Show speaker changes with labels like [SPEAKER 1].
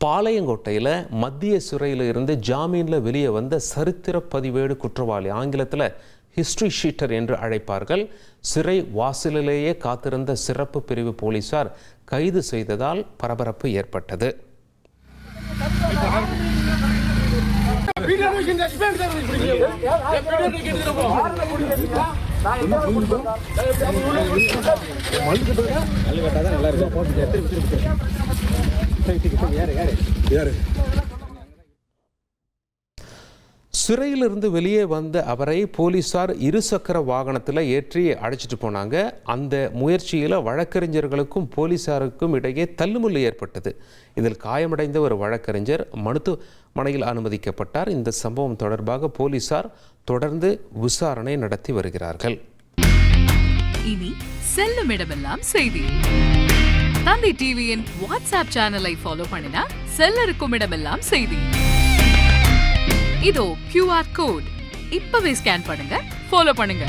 [SPEAKER 1] பாளையங்கோட்டையில் மத்திய சிறையில் இருந்து ஜாமீனில் வெளியே வந்த சரித்திர பதிவேடு குற்றவாளி, ஆங்கிலத்தில் ஹிஸ்டரி ஷீட்டர் என்று அழைப்பார்கள், சிறை வாசலிலேயே காத்திருந்த சிறப்பு பிரிவு போலீசார் கைது செய்ததால் பரபரப்பு ஏற்பட்டது. சிறையிலிருந்து வெளியே வந்த அவரை போலீசார் இருசக்கர வாகனத்தில் ஏற்றி அழைச்சிட்டு போனாங்க. அந்த முயற்சியில் வழக்கறிஞர்களுக்கும் போலீசாருக்கும் இடையே தள்ளுமுள்ளு ஏற்பட்டது. இதில் காயமடைந்த ஒரு வழக்கறிஞர் மருத்துவமனையில் அனுமதிக்கப்பட்டார். இந்த சம்பவம் தொடர்பாக போலீசார் தொடர்ந்து விசாரணை நடத்தி வருகிறார்கள்.
[SPEAKER 2] இனி செல்லும் இடமெல்லாம் செய்தி. தந்தி டிவியின் வாட்ஸ்அப் சேனலை ஃபாலோ பண்ணினா செல்ல இருக்கும் இடமெல்லாம் செய்தி. இதோ QR கோட் இப்பவே ஸ்கேன் பண்ணுங்க, ஃபாலோ பண்ணுங்க.